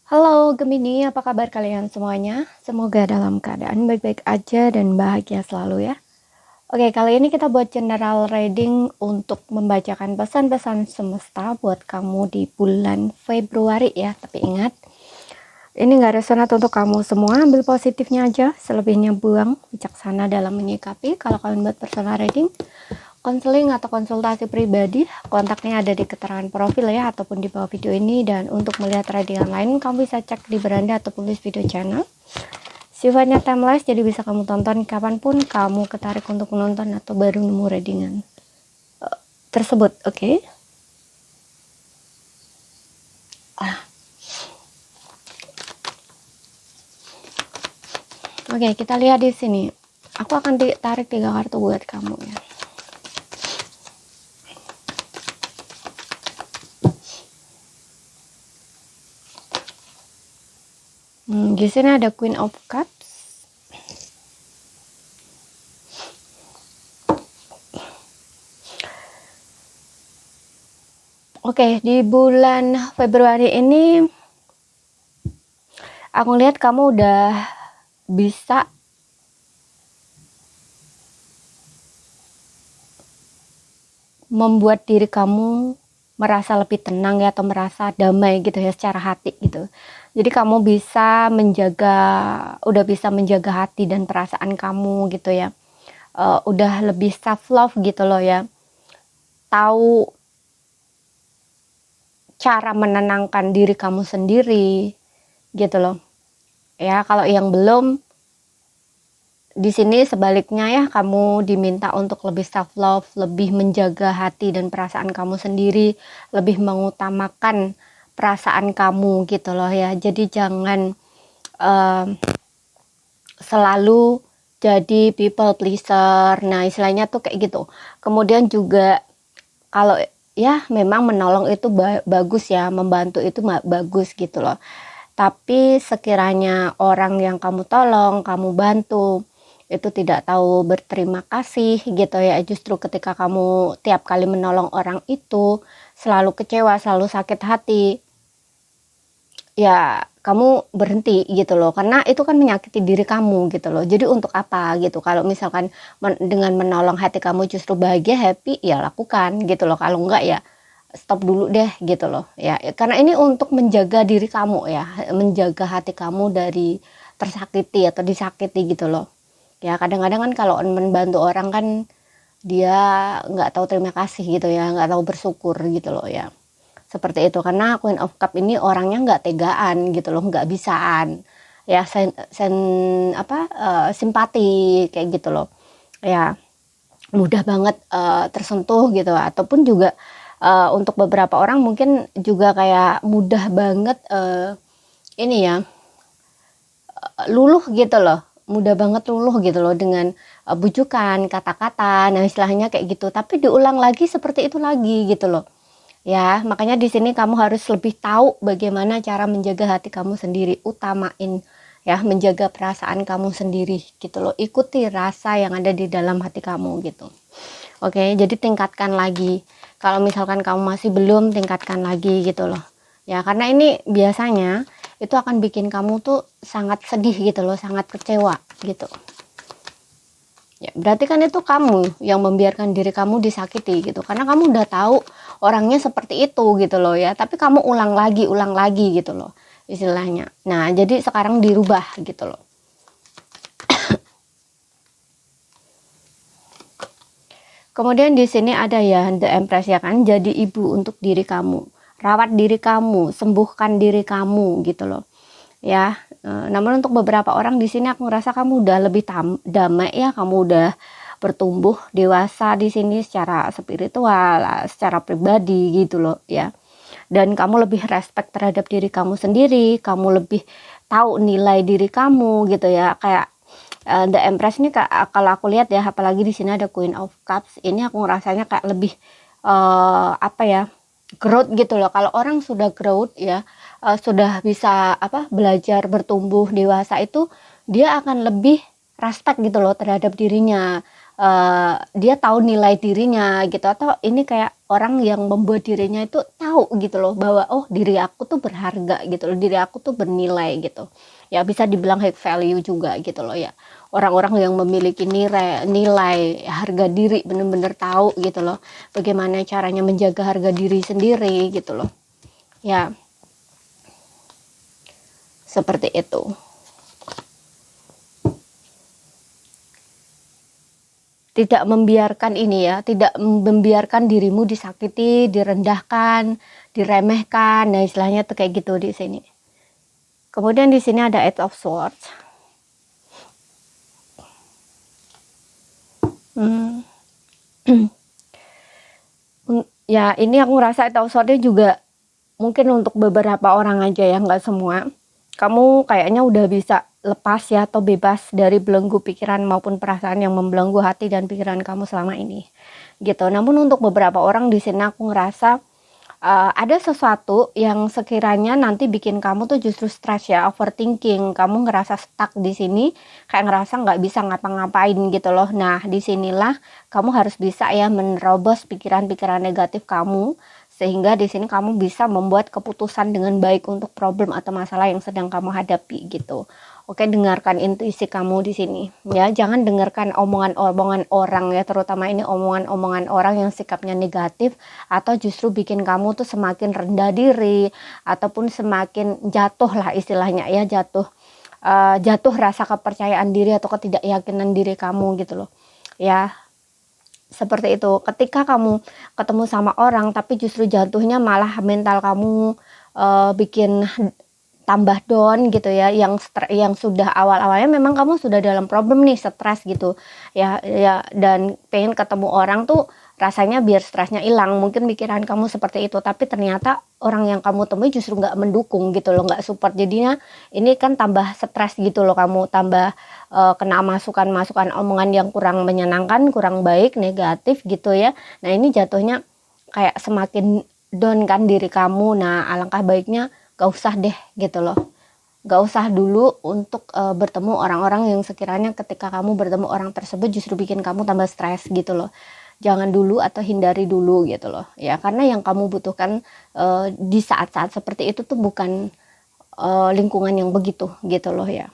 Halo Gemini, apa kabar kalian semuanya? Semoga dalam keadaan baik-baik aja dan bahagia selalu ya. Oke, kali ini kita buat general reading untuk membacakan pesan-pesan semesta buat kamu di bulan Februari ya. Tapi ingat, ini nggak resonat untuk kamu semua, ambil positifnya aja, selebihnya buang, bijaksana dalam menyikapi. Kalau kalian buat personal reading, konseling atau konsultasi pribadi, kontaknya ada di keterangan profil ya, ataupun di bawah video ini. Dan untuk melihat readingan lain, kamu bisa cek di beranda atau playlist video channel. Sifatnya timeless, jadi bisa kamu tonton kapanpun kamu ketarik untuk menonton atau baru nemu readingan tersebut, oke? Oke, kita lihat di sini. Aku akan tarik 3 kartu buat kamu ya. Di sini ada Queen of Cups. Oke, di bulan Februari ini aku lihat kamu udah bisa membuat diri kamu merasa lebih tenang ya, atau merasa damai gitu ya secara hati gitu. Jadi kamu bisa udah bisa menjaga hati dan perasaan kamu gitu ya. Udah lebih self love gitu loh ya. Tahu cara menenangkan diri kamu sendiri gitu loh. Ya, kalau yang belum, di sini sebaliknya ya, kamu diminta untuk lebih self love, lebih menjaga hati dan perasaan kamu sendiri, lebih mengutamakan perasaan kamu gitu loh ya. Jadi jangan selalu jadi people pleaser. Nah, istilahnya tuh kayak gitu. Kemudian juga kalau ya memang menolong itu bagus ya, membantu itu bagus gitu loh. Tapi sekiranya orang yang kamu tolong, kamu bantu, itu tidak tahu berterima kasih gitu ya, justru ketika kamu tiap kali menolong orang itu selalu kecewa, selalu sakit hati, ya kamu berhenti gitu loh, karena itu kan menyakiti diri kamu gitu loh. Jadi untuk apa gitu, kalau misalkan dengan menolong hati kamu justru bahagia, happy, ya lakukan gitu loh. Kalau enggak ya stop dulu deh gitu loh ya, karena ini untuk menjaga diri kamu ya, menjaga hati kamu dari tersakiti atau disakiti gitu loh ya. Kadang-kadang kan kalau membantu orang kan dia nggak tahu terima kasih gitu ya, nggak tahu bersyukur gitu loh ya, seperti itu. Karena Queen of Cup ini orangnya nggak tegaan gitu loh, nggak bisaan ya, simpati kayak gitu loh ya, mudah banget tersentuh gitu. Ataupun juga untuk beberapa orang mungkin juga kayak mudah banget ini ya, luluh gitu loh, mudah banget luluh gitu loh dengan bujukan, kata-kata, nah istilahnya kayak gitu, tapi diulang lagi seperti itu lagi gitu loh ya. Makanya di sini kamu harus lebih tahu bagaimana cara menjaga hati kamu sendiri, utamain ya, menjaga perasaan kamu sendiri gitu loh, ikuti rasa yang ada di dalam hati kamu gitu. Oke, jadi tingkatkan lagi. Kalau misalkan kamu masih belum, tingkatkan lagi gitu loh ya, karena ini biasanya itu akan bikin kamu tuh sangat sedih gitu loh, sangat kecewa gitu ya. Berarti kan itu kamu yang membiarkan diri kamu disakiti gitu, karena kamu udah tahu orangnya seperti itu gitu loh ya, tapi kamu ulang lagi gitu loh istilahnya. Nah, jadi sekarang dirubah gitu loh. Kemudian di sini ada ya The Empress ya kan, jadi ibu untuk diri kamu, rawat diri kamu, sembuhkan diri kamu gitu loh ya. Namun untuk beberapa orang di sini aku ngerasa kamu udah lebih damai ya, kamu udah bertumbuh dewasa di sini secara spiritual, secara pribadi gitu loh ya. Dan kamu lebih respect terhadap diri kamu sendiri, kamu lebih tahu nilai diri kamu gitu ya. Kayak The Empress ini kalau aku lihat ya, apalagi di sini ada Queen of Cups, ini aku ngerasanya kayak lebih growth gitu loh. Kalau orang sudah growth ya, sudah bisa belajar bertumbuh dewasa, itu dia akan lebih respect gitu loh terhadap dirinya, dia tahu nilai dirinya gitu, atau ini kayak orang yang membuat dirinya itu tahu gitu loh bahwa, "Oh, diri aku tuh berharga," gitu loh, "diri aku tuh bernilai," gitu. Ya bisa dibilang high value juga gitu loh ya. Orang-orang yang memiliki nilai harga diri, bener-bener tahu gitu loh bagaimana caranya menjaga harga diri sendiri gitu loh. Ya, seperti itu. Tidak membiarkan ini ya, tidak membiarkan dirimu disakiti, direndahkan, diremehkan. Nah, istilahnya tuh kayak gitu di sini. Kemudian di sini ada Eight of Swords. Ya, ini aku ngerasa Eight of Swords juga mungkin untuk beberapa orang aja ya, nggak semua. Kamu kayaknya udah bisa lepas ya, atau bebas dari belenggu pikiran maupun perasaan yang membelenggu hati dan pikiran kamu selama ini gitu. Namun untuk beberapa orang di sini aku ngerasa ada sesuatu yang sekiranya nanti bikin kamu tuh justru stres ya, overthinking. Kamu ngerasa stuck di sini, kayak ngerasa nggak bisa ngapa-ngapain gitu loh. Nah, disinilah kamu harus bisa ya menerobos pikiran-pikiran negatif kamu, sehingga di sini kamu bisa membuat keputusan dengan baik untuk problem atau masalah yang sedang kamu hadapi gitu. Oke, dengarkan intuisi kamu di sini ya, jangan dengarkan omongan-omongan orang ya, terutama ini omongan-omongan orang yang sikapnya negatif atau justru bikin kamu tuh semakin rendah diri ataupun semakin jatuh lah istilahnya ya, jatuh rasa kepercayaan diri atau ketidakyakinan diri kamu gitu loh ya. Seperti itu, ketika kamu ketemu sama orang tapi justru jatuhnya malah mental kamu bikin tambah down gitu ya, yang sudah awal-awalnya memang kamu sudah dalam problem nih, stres gitu ya, dan pengen ketemu orang tuh rasanya biar stresnya hilang, mungkin pikiran kamu seperti itu, tapi ternyata orang yang kamu temui justru nggak mendukung gitu loh, nggak support, jadinya ini kan tambah stres gitu loh, kamu tambah kena masukan-masukan omongan yang kurang menyenangkan, kurang baik, negatif gitu ya. Nah, ini jatuhnya kayak semakin down kan diri kamu. Nah, alangkah baiknya gak usah deh gitu loh, gak usah dulu untuk bertemu orang-orang yang sekiranya ketika kamu bertemu orang tersebut justru bikin kamu tambah stres gitu loh. Jangan dulu atau hindari dulu gitu loh ya, karena yang kamu butuhkan di saat-saat seperti itu tuh bukan lingkungan yang begitu gitu loh ya,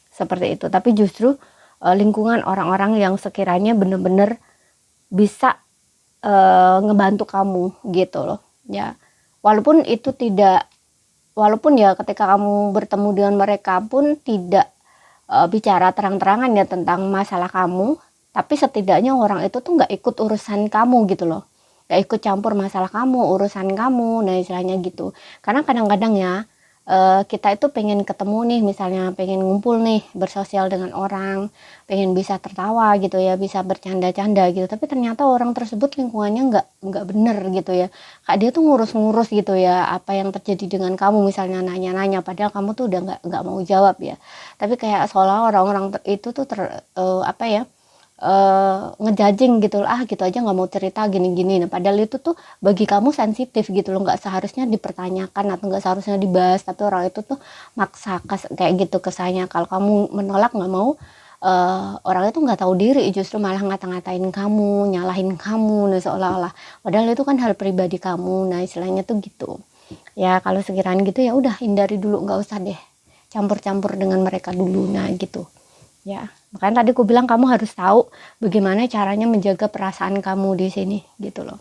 seperti itu, tapi justru lingkungan orang-orang yang sekiranya bener-bener bisa ngebantu kamu gitu loh ya. Walaupun ya ketika kamu bertemu dengan mereka pun tidak bicara terang-terangan ya tentang masalah kamu, tapi setidaknya orang itu tuh nggak ikut urusan kamu gitu loh, nggak ikut campur masalah kamu, urusan kamu, nah istilahnya gitu. Karena kadang-kadang ya kita itu pengen ketemu nih, misalnya pengen ngumpul nih, bersosial dengan orang, pengen bisa tertawa gitu ya, bisa bercanda-canda gitu, tapi ternyata orang tersebut lingkungannya nggak bener gitu ya, kayak dia tuh ngurus-ngurus gitu ya, apa yang terjadi dengan kamu, misalnya nanya-nanya, padahal kamu tuh udah nggak mau jawab ya, tapi kayak seolah orang-orang itu tuh apa ya, ngejudging gitu loh, gitu aja nggak mau cerita gini-gini. Nah, padahal itu tuh bagi kamu sensitif gitu loh, nggak seharusnya dipertanyakan atau nggak seharusnya dibahas, tapi orang itu tuh maksa kayak gitu kesannya. Kalau kamu menolak, nggak mau, orang itu nggak tahu diri, justru malah ngata-ngatain kamu, nyalahin kamu, nah seolah-olah padahal itu kan hal pribadi kamu. Nah, istilahnya tuh gitu ya. Kalau sekiranya gitu ya udah hindari dulu, nggak usah deh campur-campur dengan mereka dulu, nah gitu ya. Makanya tadi aku bilang kamu harus tahu bagaimana caranya menjaga perasaan kamu di sini gitu loh.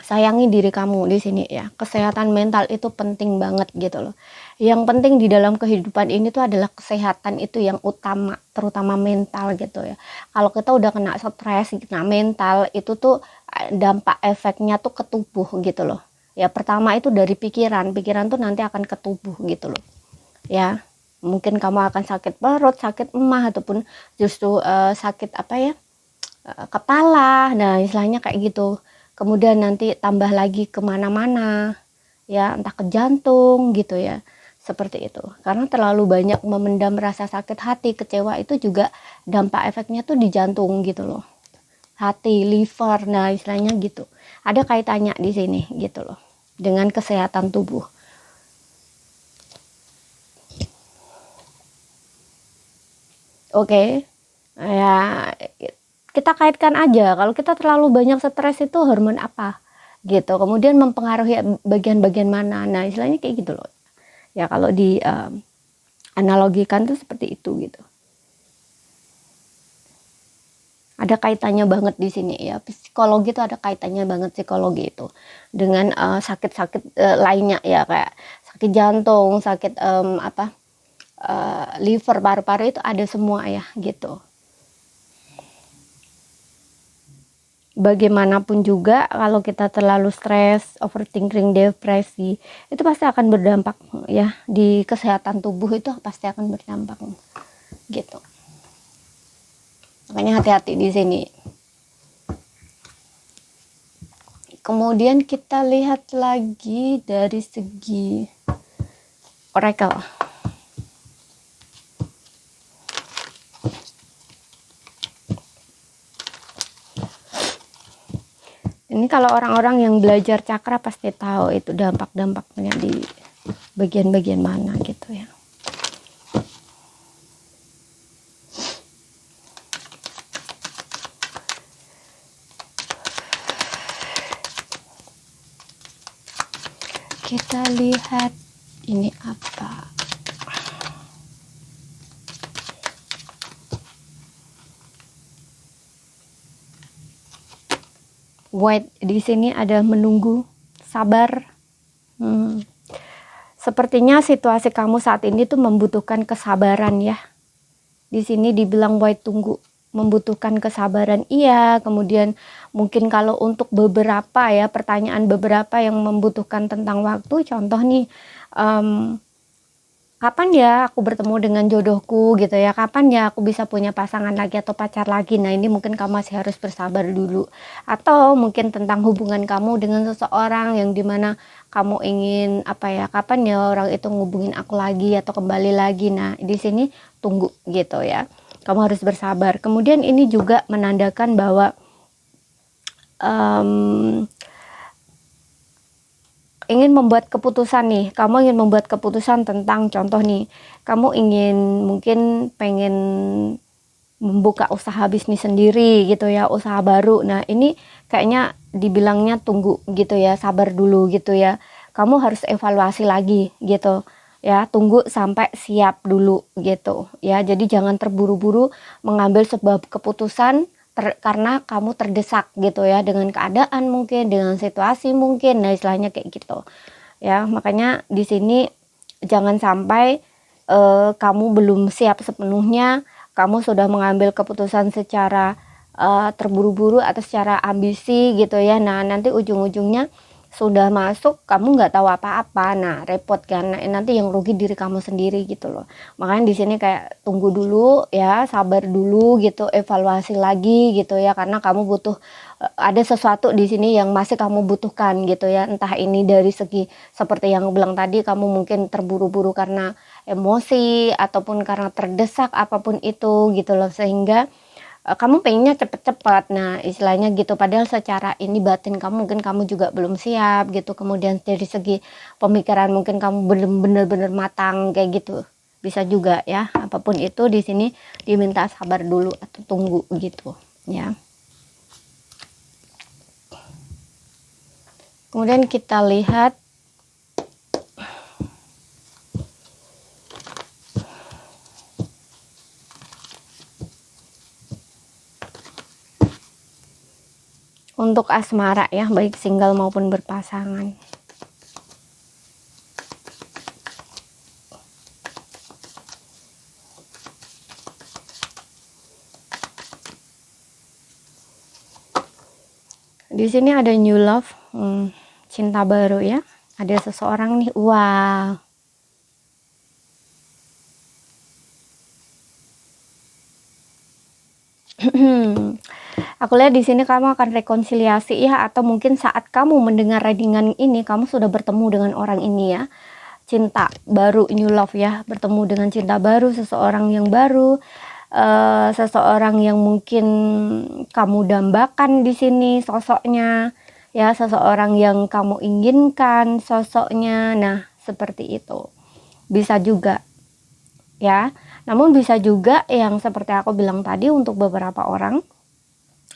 Sayangi diri kamu di sini ya. Kesehatan mental itu penting banget gitu loh. Yang penting di dalam kehidupan ini tuh adalah kesehatan, itu yang utama, terutama mental gitu ya. Kalau kita udah kena stres, kena mental, itu tuh dampak efeknya tuh ke tubuh gitu loh. Ya, pertama itu dari pikiran tuh nanti akan ke tubuh gitu loh. Ya, mungkin kamu akan sakit perut, sakit emah, ataupun justru sakit apa ya, kepala, nah istilahnya kayak gitu. Kemudian nanti tambah lagi kemana-mana ya, entah ke jantung gitu ya, seperti itu. Karena terlalu banyak memendam rasa sakit hati, kecewa, itu juga dampak efeknya tuh di jantung gitu loh, hati, liver, nah istilahnya gitu. Ada kaitannya di sini gitu loh dengan kesehatan tubuh. Oke. Ya, kita kaitkan aja kalau kita terlalu banyak stres itu hormon apa gitu, kemudian mempengaruhi bagian-bagian mana. Nah, istilahnya kayak gitu loh. Ya kalau di analogikan tuh seperti itu gitu. Ada kaitannya banget di sini ya. Psikologi itu ada kaitannya banget, psikologi itu dengan sakit-sakit lainnya ya, kayak sakit jantung, sakit liver, paru-paru, itu ada semua ya gitu. Bagaimanapun juga kalau kita terlalu stres, overthinking, depresi, itu pasti akan berdampak ya di kesehatan tubuh, itu pasti akan berdampak gitu. Makanya hati-hati di sini. Kemudian kita lihat lagi dari segi oracle. Ini kalau orang-orang yang belajar cakra pasti tahu itu dampak-dampaknya di bagian-bagian mana gitu ya. Kita lihat ini apa. White di sini ada menunggu, sabar. Sepertinya situasi kamu saat ini tuh membutuhkan kesabaran ya. Di sini dibilang White tunggu, membutuhkan kesabaran. Iya, kemudian mungkin kalau untuk beberapa ya, pertanyaan beberapa yang membutuhkan tentang waktu, contoh nih, kapan ya aku bertemu dengan jodohku gitu ya, kapan ya aku bisa punya pasangan lagi atau pacar lagi. Nah, ini mungkin kamu masih harus bersabar dulu. Atau mungkin tentang hubungan kamu dengan seseorang yang dimana kamu ingin kapan ya orang itu ngubungin aku lagi atau kembali lagi. Nah, di sini tunggu gitu ya, kamu harus bersabar. Kemudian ini juga menandakan bahwa ingin membuat keputusan nih, kamu ingin membuat keputusan tentang, contoh nih, kamu mungkin pengen membuka usaha bisnis sendiri gitu ya, usaha baru. Nah, ini kayaknya dibilangnya tunggu gitu ya, sabar dulu gitu ya, kamu harus evaluasi lagi gitu ya, tunggu sampai siap dulu gitu ya. Jadi jangan terburu-buru mengambil sebuah keputusan karena kamu terdesak gitu ya, dengan keadaan mungkin, dengan situasi mungkin. Nah, istilahnya kayak gitu ya. Makanya di sini jangan sampai kamu belum siap sepenuhnya, kamu sudah mengambil keputusan secara terburu-buru atau secara ambisi gitu ya. Nah, nanti ujung-ujungnya sudah masuk kamu nggak tahu apa-apa, nah repot kan. Nah, nanti yang rugi diri kamu sendiri gitu loh. Makanya di sini kayak tunggu dulu ya, sabar dulu gitu, evaluasi lagi gitu ya, karena kamu butuh ada sesuatu di sini yang masih kamu butuhkan gitu ya. Entah ini dari segi seperti yang bilang tadi, kamu mungkin terburu-buru karena emosi ataupun karena terdesak, apapun itu gitu loh, sehingga kamu pengennya cepet-cepet. Nah, istilahnya gitu, padahal secara ini batin kamu mungkin kamu juga belum siap gitu. Kemudian dari segi pemikiran mungkin kamu belum benar-benar matang kayak gitu, bisa juga ya. Apapun itu di sini diminta sabar dulu atau tunggu gitu ya. Kemudian kita lihat untuk asmara ya, baik single maupun berpasangan. Di sini ada new love, cinta baru ya. Ada seseorang nih, wah. Aku lihat di sini kamu akan rekonsiliasi ya, atau mungkin saat kamu mendengar readingan ini, kamu sudah bertemu dengan orang ini ya. Cinta baru, new love ya, bertemu dengan cinta baru, seseorang yang baru, seseorang yang mungkin kamu dambakan di sini sosoknya ya, seseorang yang kamu inginkan sosoknya. Nah, seperti itu bisa juga ya. Namun bisa juga yang seperti aku bilang tadi, untuk beberapa orang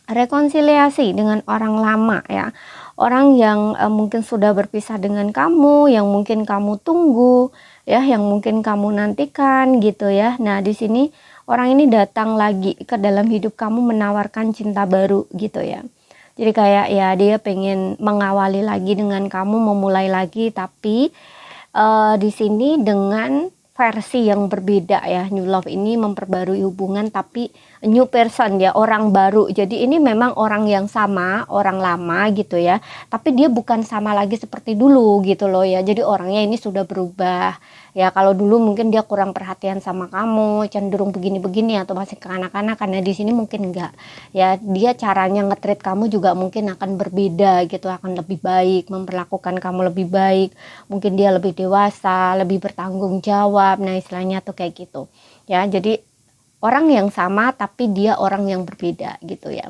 rekonsiliasi dengan orang lama ya. Orang yang mungkin sudah berpisah dengan kamu, yang mungkin kamu tunggu ya, yang mungkin kamu nantikan gitu ya. Nah, di sini orang ini datang lagi ke dalam hidup kamu menawarkan cinta baru gitu ya. Jadi kayak ya dia pengen mengawali lagi dengan kamu, memulai lagi, tapi di sini dengan versi yang berbeda ya. New love ini memperbarui hubungan tapi new person ya, orang baru. Jadi ini memang orang yang sama, orang lama gitu ya, tapi dia bukan sama lagi seperti dulu gitu loh ya. Jadi orangnya ini sudah berubah ya. Kalau dulu mungkin dia kurang perhatian sama kamu, cenderung begini-begini atau masih kekanak-kanak, karena di sini mungkin enggak ya. Dia caranya nge-treat kamu juga mungkin akan berbeda gitu, akan lebih baik, memperlakukan kamu lebih baik. Mungkin dia lebih dewasa, lebih bertanggung jawab. Nah, istilahnya tuh kayak gitu ya. Jadi orang yang sama tapi dia orang yang berbeda gitu ya.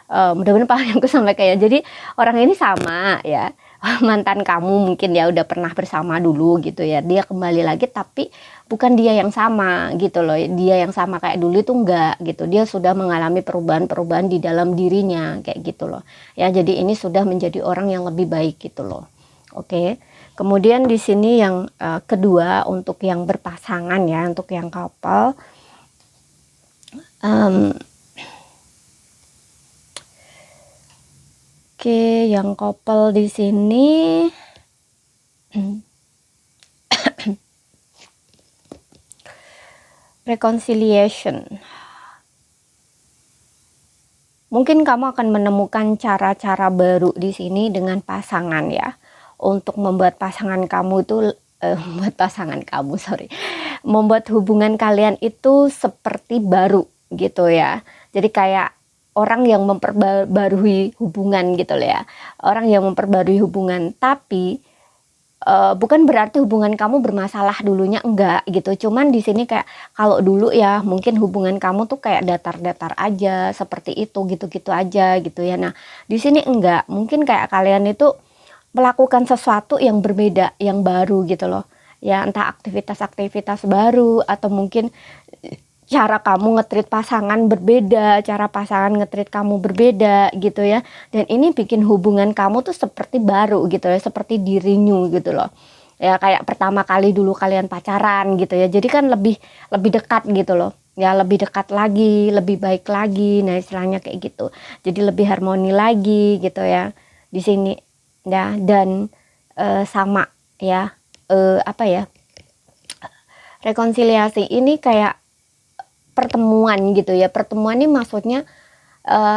Mudah-mudahan paham yang aku sampaikan ya. Jadi orang ini sama ya, mantan kamu mungkin ya, udah pernah bersama dulu gitu ya, dia kembali lagi tapi bukan dia yang sama gitu loh. Dia yang sama kayak dulu itu enggak gitu, dia sudah mengalami perubahan-perubahan di dalam dirinya kayak gitu loh ya. Jadi ini sudah menjadi orang yang lebih baik gitu loh. Oke. Kemudian di sini yang kedua, untuk yang berpasangan ya, untuk yang couple, oke, yang couple di sini reconciliation. Mungkin kamu akan menemukan cara-cara baru di sini dengan pasangan ya, untuk membuat pasangan kamu itu membuat hubungan kalian itu seperti baru gitu ya. Jadi kayak orang yang memperbarui hubungan gitu loh ya, orang yang memperbarui hubungan. Tapi bukan berarti hubungan kamu bermasalah dulunya, enggak gitu. Cuman di sini kayak kalau dulu ya mungkin hubungan kamu tuh kayak datar-datar aja, seperti itu, gitu-gitu aja gitu ya. Nah, di sini enggak, mungkin kayak kalian itu melakukan sesuatu yang berbeda, yang baru gitu loh ya. Entah aktivitas-aktivitas baru, atau mungkin cara kamu nge-treat pasangan berbeda, cara pasangan nge-treat kamu berbeda gitu ya. Dan ini bikin hubungan kamu tuh seperti baru gitu ya, seperti di-renew gitu loh ya, kayak pertama kali dulu kalian pacaran gitu ya. Jadi kan lebih dekat gitu loh ya, lebih dekat lagi, lebih baik lagi. Nah, istilahnya kayak gitu. Jadi lebih harmoni lagi gitu ya di sini ya. Dan sama ya, apa ya, rekonsiliasi ini kayak pertemuan gitu ya. Pertemuan ini maksudnya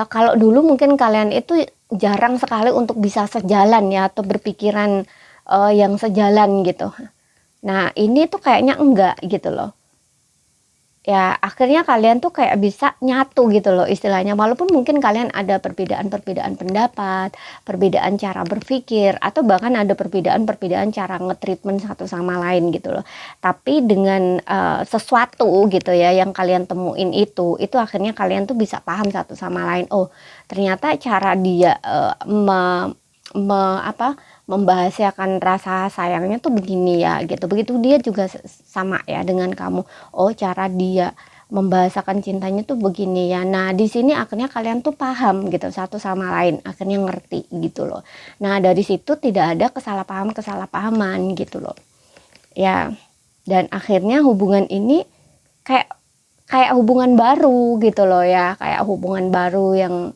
kalau dulu mungkin kalian itu jarang sekali untuk bisa sejalan ya, atau berpikiran yang sejalan gitu. Nah, ini tuh kayaknya enggak gitu loh ya. Akhirnya kalian tuh kayak bisa nyatu gitu loh istilahnya, walaupun mungkin kalian ada perbedaan-perbedaan pendapat, perbedaan cara berpikir, atau bahkan ada perbedaan-perbedaan cara nge-treatment satu sama lain gitu loh. Tapi dengan sesuatu gitu ya yang kalian temuin itu akhirnya kalian tuh bisa paham satu sama lain. Oh, ternyata cara dia membahasakan rasa sayangnya tuh begini ya gitu. Begitu dia juga sama ya dengan kamu. Oh, cara dia membahasakan cintanya tuh begini ya. Nah, di sini akhirnya kalian tuh paham gitu satu sama lain, akhirnya ngerti gitu loh. Nah, dari situ tidak ada kesalahpahaman gitu loh ya. Dan akhirnya hubungan ini kayak hubungan baru gitu loh ya, kayak hubungan baru yang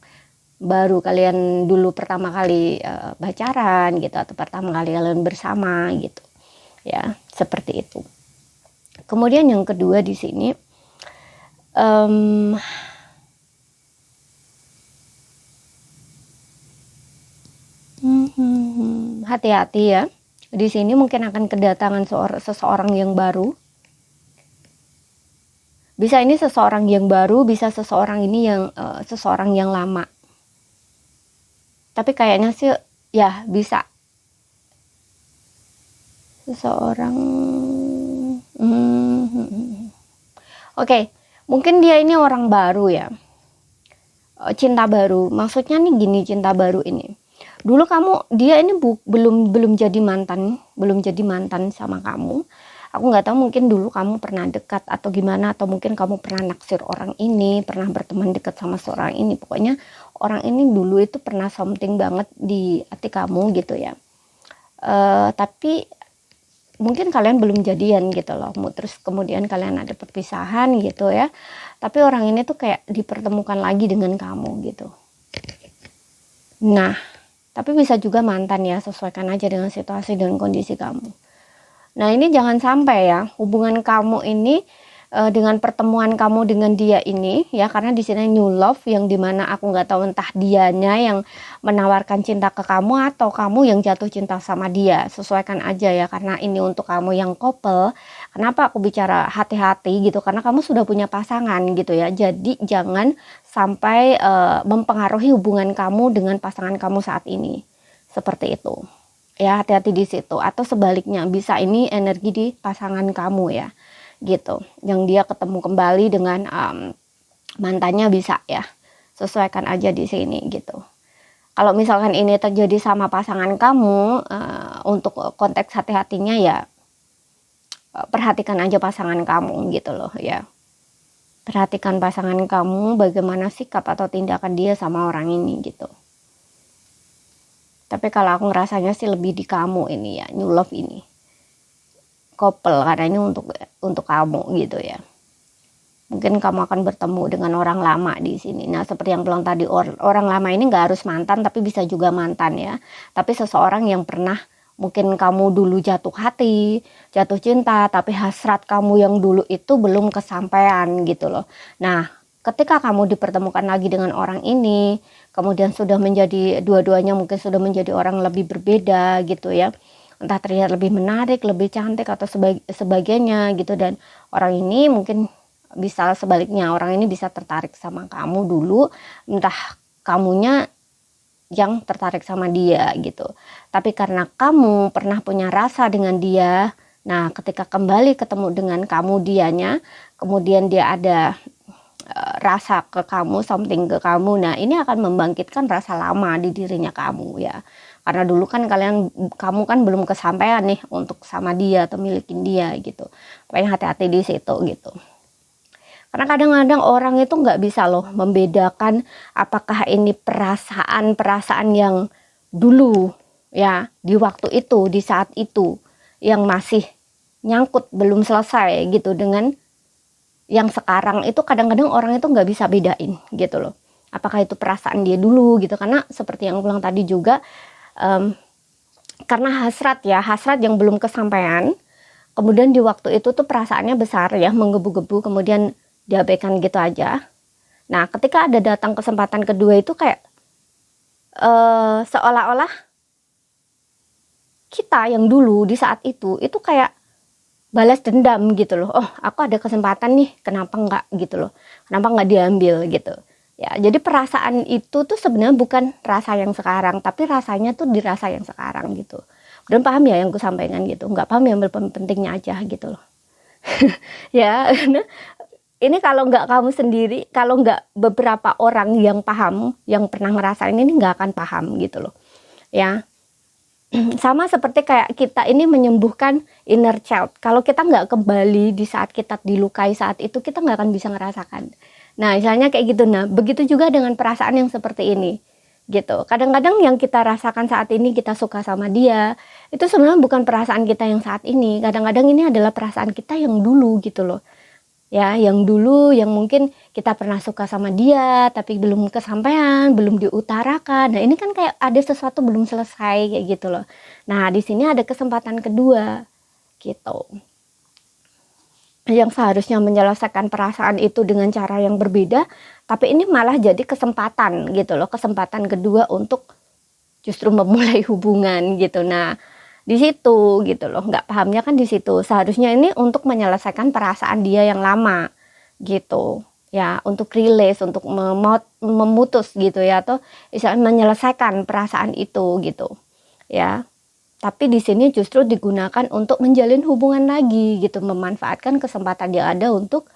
baru kalian dulu pertama kali pacaran gitu, atau pertama kali kalian bersama gitu ya, seperti itu. Kemudian yang kedua di sini, hati-hati ya. Di sini mungkin akan kedatangan seseorang yang baru. Bisa ini seseorang yang baru, bisa seseorang ini yang seseorang yang lama. Tapi kayaknya sih ya bisa seseorang. Oke, mungkin dia ini orang baru ya, cinta baru. Maksudnya nih gini, cinta baru ini dulu dia ini belum jadi mantan sama kamu, Aku nggak tahu, mungkin dulu kamu pernah dekat atau gimana, atau mungkin kamu pernah naksir orang ini, pernah berteman dekat sama seorang ini. Pokoknya orang ini dulu itu pernah something banget di hati kamu gitu ya. Tapi mungkin kalian belum jadian gitu loh, terus kemudian kalian ada perpisahan gitu ya, tapi orang ini tuh kayak dipertemukan lagi dengan kamu gitu. Nah, tapi bisa juga mantan ya, sesuaikan aja dengan situasi dan kondisi kamu. Nah, ini jangan sampai ya hubungan kamu ini dengan pertemuan kamu dengan dia ini ya, karena di sini new love yang dimana aku nggak tahu entah dianya yang menawarkan cinta ke kamu atau kamu yang jatuh cinta sama dia. Sesuaikan aja ya, karena ini untuk kamu yang couple. Kenapa aku bicara hati-hati gitu, karena kamu sudah punya pasangan gitu ya. Jadi jangan sampai mempengaruhi hubungan kamu dengan pasangan kamu saat ini, seperti itu ya. Hati-hati di situ. Atau sebaliknya, bisa ini energi di pasangan kamu ya gitu, yang dia ketemu kembali dengan mantannya, bisa ya. Sesuaikan aja di sini gitu. Kalau misalkan ini terjadi sama pasangan kamu, untuk konteks hati-hatinya ya, perhatikan aja pasangan kamu gitu loh ya. Perhatikan pasangan kamu, bagaimana sikap atau tindakan dia sama orang ini gitu. Tapi kalau aku ngerasanya sih lebih di kamu ini ya, new love ini, couple, karena ini untuk kamu gitu ya. Mungkin kamu akan bertemu dengan orang lama di sini. Nah, seperti yang bilang tadi, orang lama ini nggak harus mantan, tapi bisa juga mantan ya. Tapi seseorang yang pernah mungkin kamu dulu jatuh hati, jatuh cinta, tapi hasrat kamu yang dulu itu belum kesampaian gitu loh. Nah, ketika kamu dipertemukan lagi dengan orang ini, kemudian sudah menjadi, dua-duanya mungkin sudah menjadi orang lebih berbeda gitu ya, entah terlihat lebih menarik, lebih cantik atau sebagainya gitu. Dan orang ini mungkin bisa sebaliknya, orang ini bisa tertarik sama kamu dulu, entah kamunya yang tertarik sama dia gitu. Tapi karena kamu pernah punya rasa dengan dia, nah ketika kembali ketemu dengan kamu dianya, kemudian dia ada rasa ke kamu, something ke kamu, nah ini akan membangkitkan rasa lama di dirinya kamu ya. Karena dulu kan kamu kan belum kesampaian nih untuk sama dia atau milikin dia gitu. Pokoknya hati-hati di situ gitu. Karena kadang-kadang orang itu nggak bisa loh membedakan apakah ini perasaan yang dulu ya, di waktu itu, di saat itu, yang masih nyangkut belum selesai gitu, dengan yang sekarang itu. Kadang-kadang orang itu nggak bisa bedain gitu loh, apakah itu perasaan dia dulu gitu. Karena seperti yang aku bilang tadi juga, karena hasrat yang belum kesampaian, kemudian di waktu itu tuh perasaannya besar ya, menggebu-gebu, kemudian diabaikan gitu aja. Nah, ketika ada datang kesempatan kedua itu kayak seolah-olah kita yang dulu di saat itu kayak balas dendam gitu loh. Oh, aku ada kesempatan nih, kenapa enggak gitu loh, kenapa enggak diambil gitu ya. Jadi perasaan itu tuh sebenarnya bukan rasa yang sekarang, tapi rasanya tuh di rasa yang sekarang gitu. Dan paham ya yang aku sampaikan gitu? Nggak paham ya, ambil pentingnya aja gitu loh. Ya, ini kalau nggak kamu sendiri, kalau nggak beberapa orang yang paham, yang pernah ngerasain ini, nggak akan paham gitu loh ya. Sama seperti kayak kita ini menyembuhkan inner child. Kalau kita nggak kembali di saat kita dilukai saat itu, kita nggak akan bisa ngerasakan. Nah, misalnya kayak gitu. Nah, begitu juga dengan perasaan yang seperti ini gitu. Kadang-kadang yang kita rasakan saat ini, kita suka sama dia, itu sebenarnya bukan perasaan kita yang saat ini. Kadang-kadang ini adalah perasaan kita yang dulu gitu loh ya, yang dulu, yang mungkin kita pernah suka sama dia tapi belum kesampaian, belum diutarakan. Nah, ini kan kayak ada sesuatu belum selesai kayak gitu loh. Nah, di sini ada kesempatan kedua gitu, yang seharusnya menyelesaikan perasaan itu dengan cara yang berbeda, tapi ini malah jadi kesempatan gitu loh, kesempatan kedua untuk justru memulai hubungan gitu. Nah, di situ gitu loh, nggak pahamnya kan di situ. Seharusnya ini untuk menyelesaikan perasaan dia yang lama gitu ya, untuk release, untuk memutus gitu ya, atau misalnya menyelesaikan perasaan itu gitu ya. Tapi di sini justru digunakan untuk menjalin hubungan lagi gitu, memanfaatkan kesempatan yang ada untuk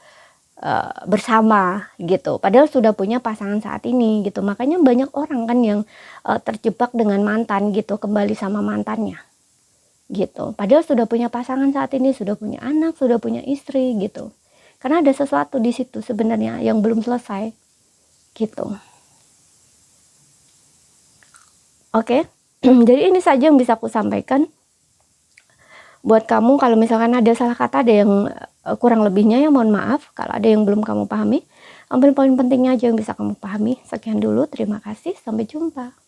bersama gitu. Padahal sudah punya pasangan saat ini gitu. Makanya banyak orang kan yang terjebak dengan mantan gitu, kembali sama mantannya gitu. Padahal sudah punya pasangan saat ini, sudah punya anak, sudah punya istri gitu. Karena ada sesuatu di situ sebenarnya yang belum selesai gitu. Oke. Jadi ini saja yang bisa aku sampaikan buat kamu. Kalau misalkan ada salah kata, ada yang kurang lebihnya ya mohon maaf. Kalau ada yang belum kamu pahami, ambil poin pentingnya aja yang bisa kamu pahami. Sekian dulu, terima kasih, sampai jumpa.